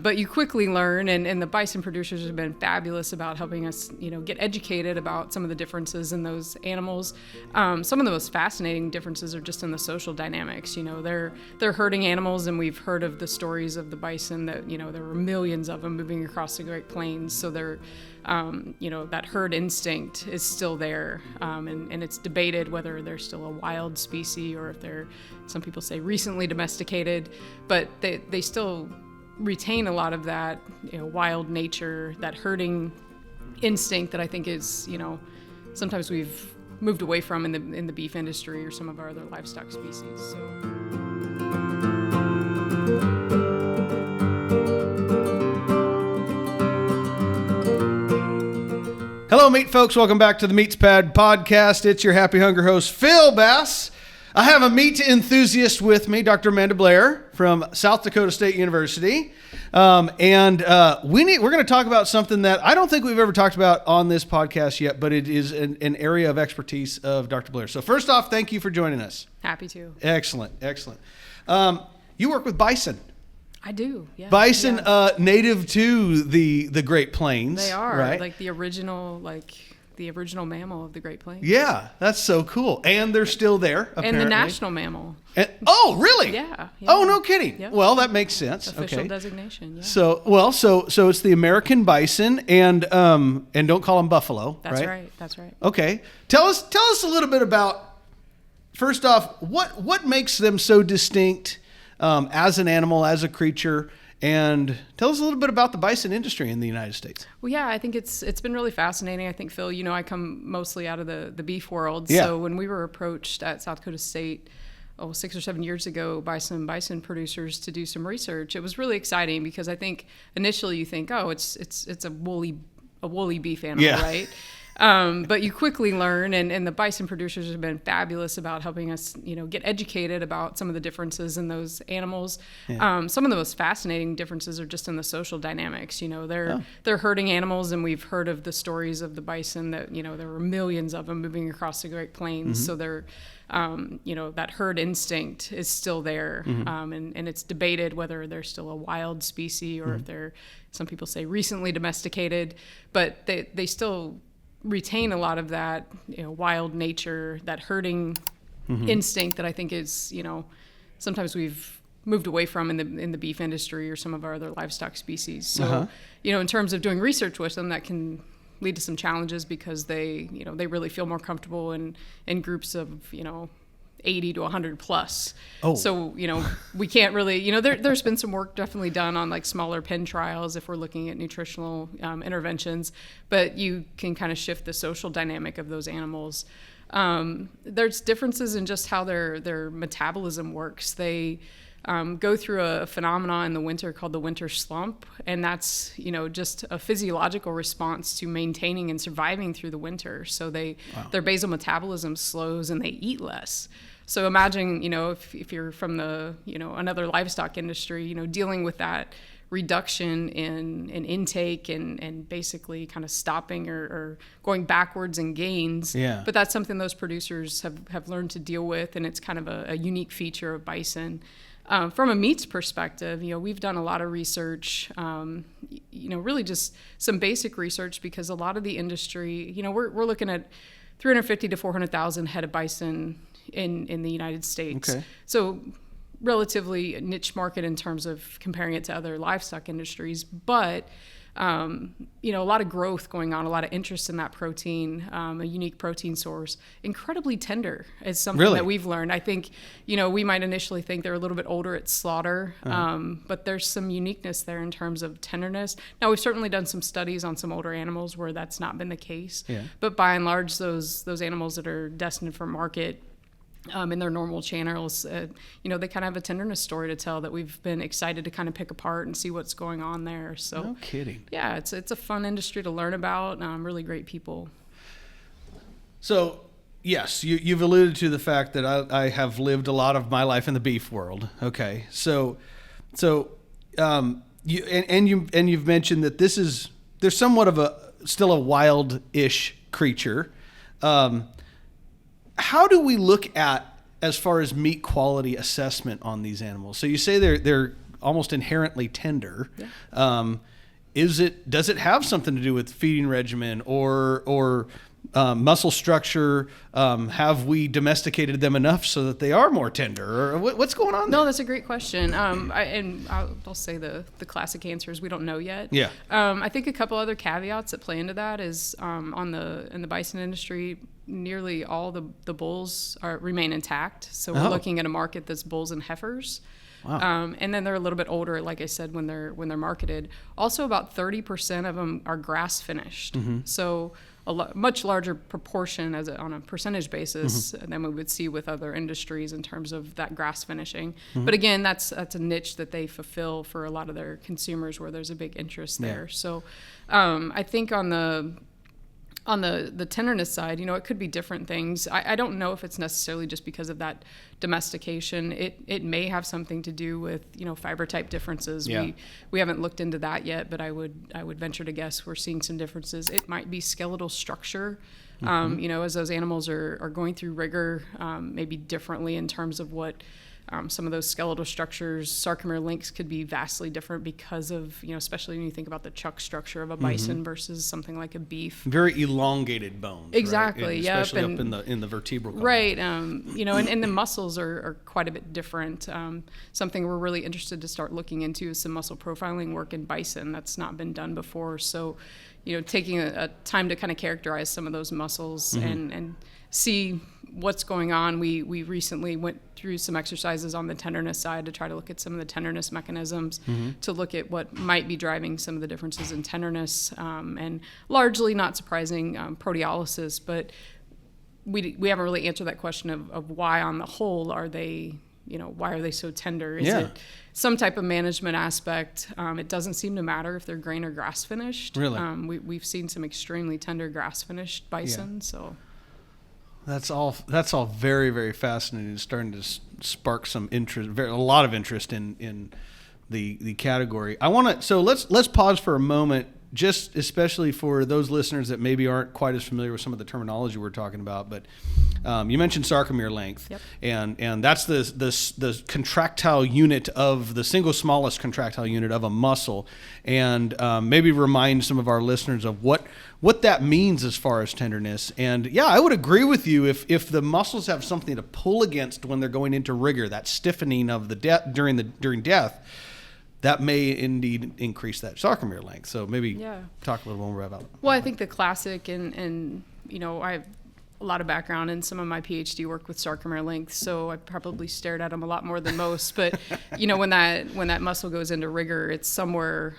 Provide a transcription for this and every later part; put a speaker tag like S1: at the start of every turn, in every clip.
S1: But you quickly learn, and the bison producers have been fabulous about helping us, get educated about some of the differences in those animals. Some of the most fascinating differences are just in the social dynamics. They're herding animals, and we've heard of the stories of the bison that, there were millions of them moving across the Great Plains. So they're, that herd instinct is still there. And it's debated whether they're still a wild species or if they're, some people say, recently domesticated, but they still retain a lot of that, wild nature, that herding instinct that I think is, sometimes we've moved away from in the beef industry or some of our other livestock species. So.
S2: Hello, meat folks. Welcome back to the Meatspad podcast. It's your happy hunger host, Phil Bass. I have a meat enthusiast with me, Dr. Amanda Blair from South Dakota State University. We're going to talk about something that I don't think we've ever talked about on this podcast yet, but it is an area of expertise of Dr. Blair. So first off, thank you for joining us.
S1: Happy to.
S2: Excellent. You work with bison.
S1: I do, yeah.
S2: Bison, native to the Great Plains.
S1: They are,
S2: right?
S1: like the original mammal of the Great Plains.
S2: Yeah, that's so cool. And they're still there, apparently.
S1: And the national mammal.
S2: Oh, really?
S1: Yeah.
S2: Oh, no kidding.
S1: Yep.
S2: Well, that makes sense.
S1: Official designation, yeah.
S2: So it's the American bison, and don't call them buffalo, right?
S1: That's right.
S2: Okay. Tell us a little bit about, first off, what makes them so distinct as an animal, as a creature, and tell us a little bit about the bison industry in the United States.
S1: Well, yeah, I think it's been really fascinating. I think, Phil, I come mostly out of the beef world.
S2: Yeah.
S1: So when we were approached at South Dakota State, 6 or 7 years ago by some bison producers to do some research, it was really exciting because I think initially you think, it's a woolly beef animal,
S2: yeah.
S1: right? But you quickly learn, and the bison producers have been fabulous about helping us, get educated about some of the differences in those animals.
S2: Yeah.
S1: Some of the most fascinating differences are just in the social dynamics. They're herding animals, and we've heard of the stories of the bison that, there were millions of them moving across the Great Plains. Mm-hmm. So they're, that herd instinct is still there. Mm-hmm. And it's debated whether they're still a wild species or mm-hmm. if they're, some people say, recently domesticated, but they still retain a lot of that, wild nature, that herding mm-hmm. instinct that I think is, sometimes we've moved away from in the beef industry or some of our other livestock species. So, in terms of doing research with them, that can lead to some challenges because they really feel more comfortable in groups of, 80 to 100 plus.
S2: Oh.
S1: So, we can't really, there's been some work definitely done on like smaller pen trials if we're looking at nutritional interventions, but you can kind of shift the social dynamic of those animals. There's differences in just how their metabolism works. They go through a phenomenon in the winter called the winter slump, and that's just a physiological response to maintaining and surviving through the winter. So their basal metabolism slows and they eat less. So imagine if you're from the another livestock industry, dealing with that reduction in intake and basically kind of stopping or going backwards in gains.
S2: Yeah.
S1: But that's something those producers have learned to deal with, and it's kind of a unique feature of bison. From a meats perspective, we've done a lot of research, really just some basic research because a lot of the industry, we're looking at 350 to 400,000 head of bison in the United States.
S2: Okay.
S1: So relatively niche market in terms of comparing it to other livestock industries, but a lot of growth going on, a lot of interest in that protein, a unique protein source, incredibly tender is something that we've learned. I think, we might initially think they're a little bit older at slaughter, but there's some uniqueness there in terms of tenderness. Now, we've certainly done some studies on some older animals where that's not been the case, but by and large, those animals that are destined for market, in their normal channels, they kind of have a tenderness story to tell that we've been excited to kind of pick apart and see what's going on there. So,
S2: no kidding.
S1: Yeah, it's a fun industry to learn about. Really great people.
S2: So, yes, you've alluded to the fact that I have lived a lot of my life in the beef world. Okay, you've mentioned that there's somewhat of still a wild-ish creature. How do we look at as far as meat quality assessment on these animals? So you say they're almost inherently tender.
S1: Yeah.
S2: Does it have something to do with feeding regimen or muscle structure? Have we domesticated them enough so that they are more tender, or what's going on there?
S1: No, that's a great question. I'll say the classic answer is we don't know yet.
S2: Yeah.
S1: I think a couple other caveats that play into that is in the bison industry, nearly all the bulls remain intact. So we're looking at a market that's bulls and heifers.
S2: Wow.
S1: And then they're a little bit older, like I said, when they're marketed. Also, about 30% of them are grass finished. So much larger proportion on a percentage basis than we would see with other industries in terms of that grass finishing. But again, that's a niche that they fulfill for a lot of their consumers where there's a big interest there. So I think on the tenderness side, it could be different things. I don't know if it's necessarily just because of that domestication. It may have something to do with, fiber type differences.
S2: Yeah.
S1: We haven't looked into that yet, but I would venture to guess we're seeing some differences. It might be skeletal structure. As those animals are going through rigor, maybe differently in terms of what some of those skeletal structures, sarcomere links could be vastly different because of, especially when you think about the chuck structure of a bison versus something like a beef.
S2: Very elongated bones.
S1: Exactly.
S2: Right?
S1: Yeah.
S2: Especially up in the vertebral column.
S1: Right. And the muscles are quite a bit different. Something we're really interested to start looking into is some muscle profiling work in bison that's not been done before. So, taking a time to kind of characterize some of those muscles and see what's going on. We recently went through some exercises on the tenderness side to try to look at some of the tenderness mechanisms, to look at what might be driving some of the differences in tenderness, and largely not surprising, proteolysis, but we haven't really answered that question of why on the whole are they, why are they so tender? Is it some type of management aspect? It doesn't seem to matter if they're grain or grass finished.
S2: Really?
S1: We've seen some extremely tender grass finished bison, so.
S2: That's all very, very fascinating. It's starting to spark some interest, a lot of interest in the category. So let's pause for a moment, just especially for those listeners that maybe aren't quite as familiar with some of the terminology we're talking about. But you mentioned sarcomere length, and that's the contractile unit of the single smallest contractile unit of a muscle, and maybe remind some of our listeners of what that means as far as tenderness. And yeah, I would agree with you if the muscles have something to pull against when they're going into rigor, that stiffening of the during death, that may indeed increase that sarcomere length. So maybe talk a little more about it.
S1: Well, I think the classic, and I have a lot of background in some of my PhD work with sarcomere length, so I probably stared at them a lot more than most. But when that muscle goes into rigor, it's somewhere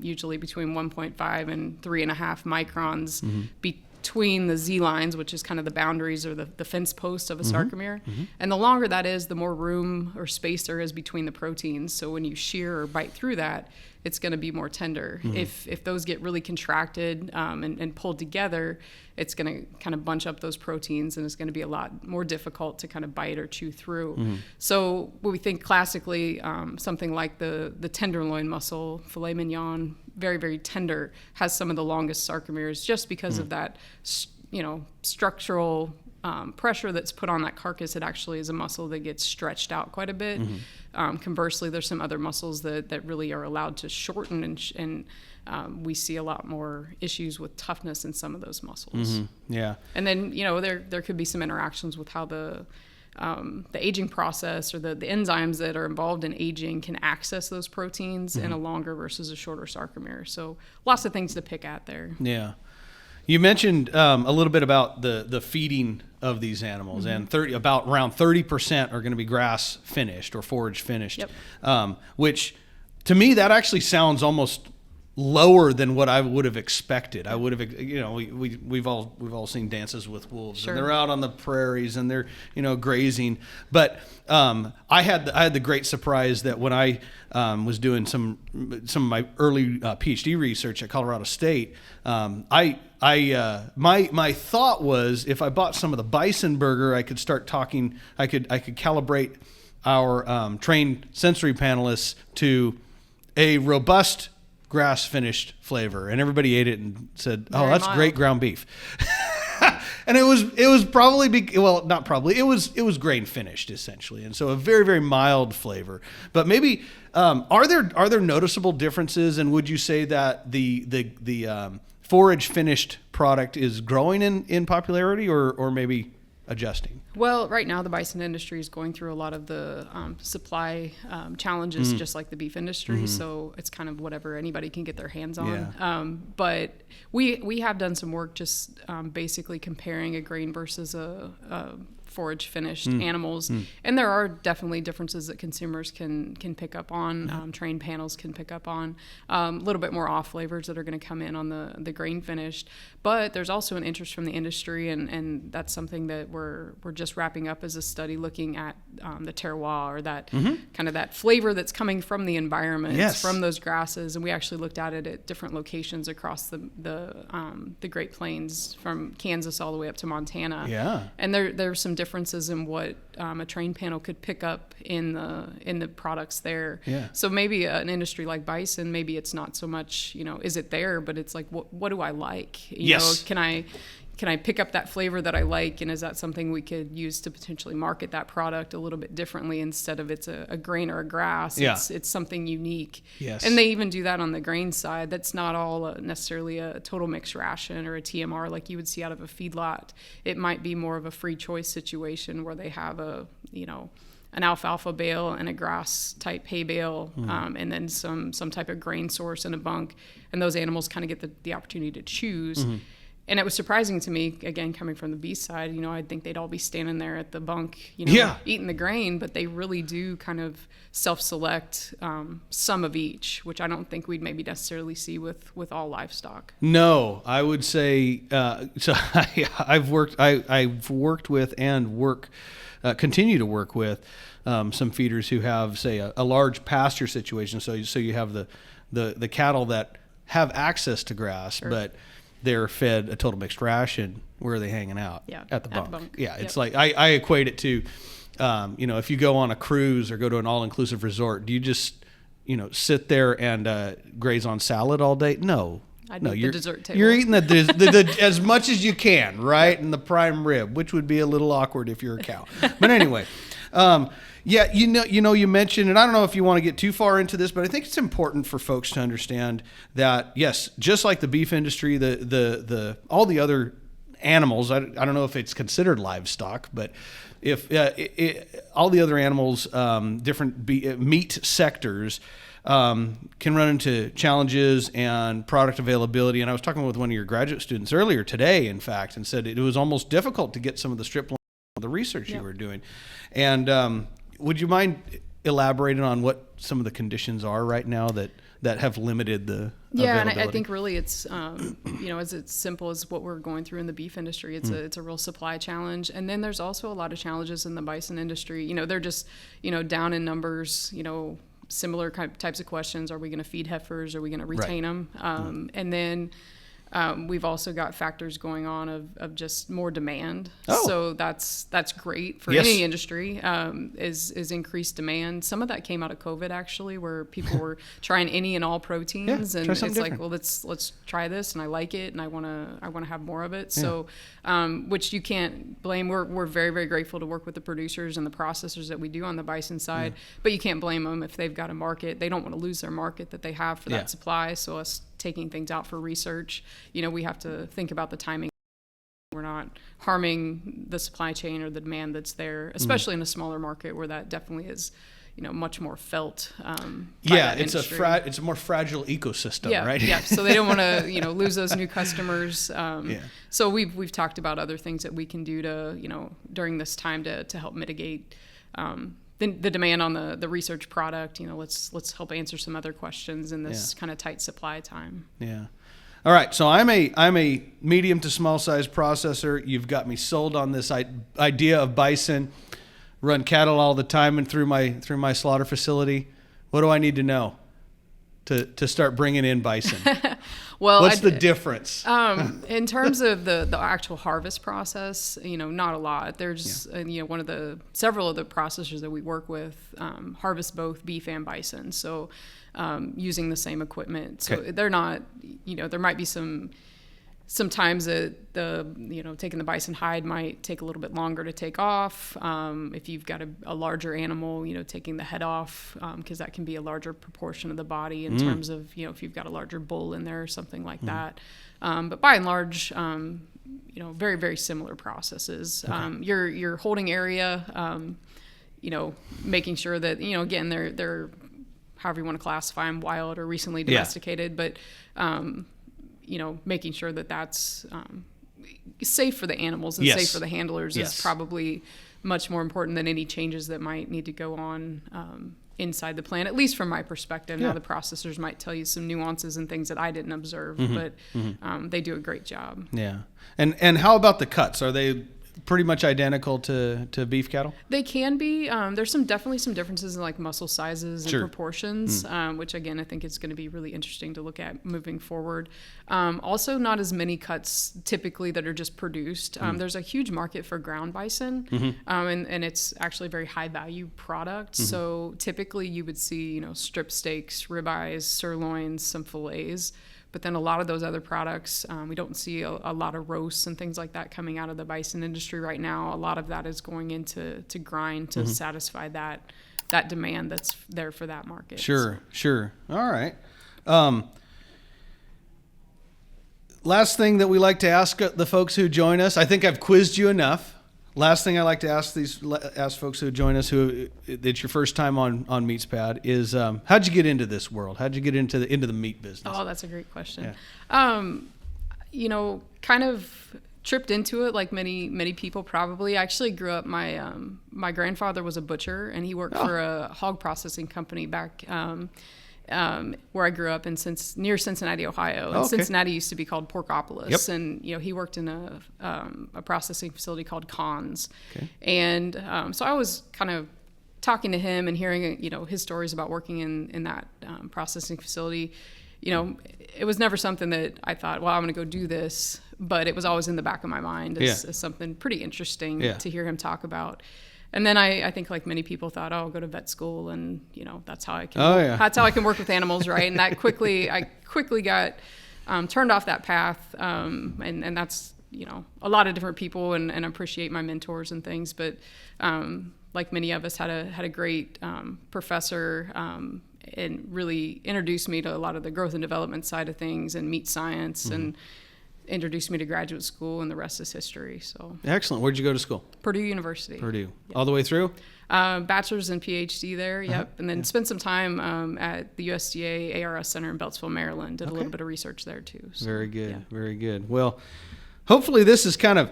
S1: usually between 1.5 and 3.5 microns between the Z lines, which is kind of the boundaries or the fence post of a sarcomere. And the longer that is, the more room or space there is between the proteins. So when you shear or bite through that, it's going to be more tender. If those get really contracted and pulled together, it's going to kind of bunch up those proteins, and it's going to be a lot more difficult to kind of bite or chew through. So when we think classically, something like the tenderloin muscle, filet mignon, very, very tender, has some of the longest sarcomeres just because of that, structural pressure that's put on that carcass. It actually is a muscle that gets stretched out quite a bit. Conversely, there's some other muscles that really are allowed to shorten, and we see a lot more issues with toughness in some of those muscles.
S2: Yeah.
S1: And then, there could be some interactions with how the aging process or the enzymes that are involved in aging can access those proteins in a longer versus a shorter sarcomere. So lots of things to pick at there.
S2: Yeah. You mentioned a little bit about the feeding of these animals, and around 30% are going to be grass finished or forage finished, which to me that actually sounds almost lower than what I would have expected. I would have, we've all seen Dances with Wolves, and they're out on the prairies and they're, grazing. But I had the great surprise that when I was doing some of my early PhD research at Colorado State, my thought was if I bought some of the bison burger, I could start talking. I could calibrate our trained sensory panelists to a robust grass finished flavor, and everybody ate it and said, "Oh, that's great ground beef." And it was probably not probably, it was grain finished essentially, and so a very, very mild flavor. But maybe are there noticeable differences, and would you say that the forage finished product is growing in popularity, or maybe adjusting?
S1: Well, right now the bison industry is going through a lot of the supply challenges, just like the beef industry. So it's kind of whatever anybody can get their hands on.
S2: Yeah.
S1: But we have done some work just basically comparing a grain versus a forage finished animals, and there are definitely differences that consumers can pick up on. Trained panels can pick up on a little bit more off flavors that are going to come in on the grain finished. But there's also an interest from the industry, and that's something that we're just wrapping up as a study looking at the terroir, or that kind of that flavor that's coming from the environment, from those grasses. And we actually looked at it at different locations across the Great Plains, from Kansas all the way up to Montana.
S2: Yeah.
S1: And there's some differences in what a trained panel could pick up in the products there.
S2: Yeah.
S1: So maybe an industry like bison, maybe it's not so much, is it there, but it's like, what do I like? You know, can I pick up that flavor that I like, and is that something we could use to potentially market that product a little bit differently, instead of it's a grain or a grass?
S2: Yeah.
S1: It's something unique.
S2: Yes.
S1: And they even do that on the grain side. That's not all necessarily a total mixed ration or a TMR like you would see out of a feedlot. It might be more of a free choice situation where they have an alfalfa bale and a grass type hay bale, and then some type of grain source in a bunk, and those animals kind of get the opportunity to choose. And it was surprising to me, again, coming from the beef side, I'd think they'd all be standing there at the bunk, eating the grain, but they really do kind of self-select some of each, which I don't think we'd maybe necessarily see with all livestock.
S2: No, I would say, so I've worked with and continue to work with some feeders who have, say, a large pasture situation. So you have the cattle that have access to grass, but they're fed a total mixed ration. Where are they hanging out? At the bunk. Yeah, it's like I equate it to, if you go on a cruise or go to an all-inclusive resort, do you just, sit there and graze on salad all day? No.
S1: You're the dessert table.
S2: You're eating the as much as you can, right? And the prime rib, which would be a little awkward if you're a cow. But anyway, you mentioned, and I don't know if you want to get too far into this, but I think it's important for folks to understand that, yes, just like the beef industry, the all the other animals, I don't know if it's considered livestock, but if all the other animals, different meat sectors, can run into challenges and product availability. And I was talking with one of your graduate students earlier today, in fact, and said it was almost difficult to get some of the strip line, the research you were doing. And would you mind elaborating on what some of the conditions are right now that have limited the availability?
S1: And I think really it's as simple as what we're going through in the beef industry. It's a real supply challenge, and then there's also a lot of challenges in the bison industry. They're just down in numbers. Similar types of questions. Are we going to feed heifers? Are we going to retain them? And then we've also got factors going on of just more demand. So that's great for any industry, is increased demand. Some of that came out of COVID, actually, where people were trying any and all proteins, and it's different. Like, well, let's try this, and I like it, and I want to have more of it. So which you can't blame. We're very, very grateful to work with the producers and the processors that we do on the bison side, but you can't blame them if they've got a market. They don't want to lose their market that they have for that supply. So us taking things out for research, we have to think about the timing. We're not harming the supply chain or the demand that's there, especially in a smaller market where that definitely is, much more felt.
S2: It's a more fragile ecosystem, right?
S1: Yeah. So they don't want to, lose those new customers. So we've talked about other things that we can do to, during this time to help mitigate the demand on the research product. Let's help answer some other questions in this kind of tight supply time. Yeah.
S2: All right, so I'm a medium to small size processor. You've got me sold on this idea of bison. Run cattle all the time and through my slaughter facility. What do I need to know to start bringing in bison?
S1: Well,
S2: what's the difference?
S1: In terms of the actual harvest process, not a lot. There's several of the processors that we work with harvest both beef and bison. So using the same equipment. So they're not, there might be some sometimes taking the bison hide might take a little bit longer to take off. If you've got a larger animal, taking the head off, because that can be a larger proportion of the body in terms of, if you've got a larger bull in there or something like that. But by and large, very, very similar processes. Okay. Your holding area, making sure that, again, they're however you want to classify them, wild or recently domesticated, but, making sure that that's safe for the animals and safe for the handlers is probably much more important than any changes that might need to go on inside the plant, at least from my perspective. Now the processors might tell you some nuances and things that I didn't observe, but they do a great job. Yeah.
S2: And how about the cuts? Are they pretty much identical to beef cattle?
S1: They can be. There's definitely some differences in like muscle sizes and proportions, which again I think is going to be really interesting to look at moving forward. Also, not as many cuts typically that are just produced. There's a huge market for ground bison, and it's actually a very high value product. So typically you would see strip steaks, ribeyes, sirloins, some fillets. But then a lot of those other products, we don't see a lot of roasts and things like that coming out of the bison industry right now. A lot of that is going into grind to satisfy that demand that's there for that market.
S2: Sure. All right. Last thing that we like to ask the folks who join us, I think I've quizzed you enough. Last thing I like to ask folks who join us, who it's your first time on Meatspad, is how'd you get into this world? How'd you get into the meat business?
S1: Oh, that's a great question. Yeah. Kind of tripped into it like many people probably. I actually grew up. My grandfather was a butcher, and he worked for a hog processing company back where I grew up near Cincinnati, Ohio. And Cincinnati used to be called Porkopolis. And, he worked in a processing facility called Cons. Okay. And so I was kind of talking to him and hearing, his stories about working in that processing facility. It was never something that I thought, well, I'm going to go do this. But it was always in the back of my mind as something pretty interesting to hear him talk about. And then I think like many people thought, I'll go to vet school and, that's how I can that's how I can work with animals, right? And I quickly got turned off that path. And that's, a lot of different people and appreciate my mentors and things. But like many of us had a great professor and really introduced me to a lot of the growth and development side of things and meat science and introduced me to graduate school, and the rest is history. So
S2: excellent. Where'd you go to school?
S1: Purdue University.
S2: Yep. All the way through?
S1: Bachelor's and PhD there. Yep. And then spent some time at the USDA ARS Center in Beltsville, Maryland. Did a little bit of research there too. So,
S2: very good. Yeah. Very good. Well, hopefully this has kind of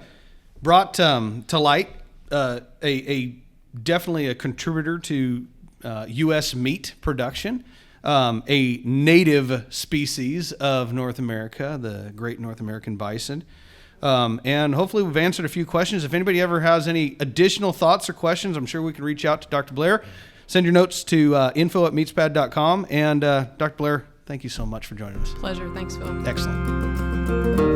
S2: brought to light definitely a contributor to U.S. meat production. A native species of North America, the great North American bison. And hopefully we've answered a few questions. If anybody ever has any additional thoughts or questions, I'm sure we can reach out to Dr. Blair. Send your notes to info@meatspad.com. And Dr. Blair, thank you so much for joining us.
S1: Pleasure. Thanks, Phil.
S2: Excellent.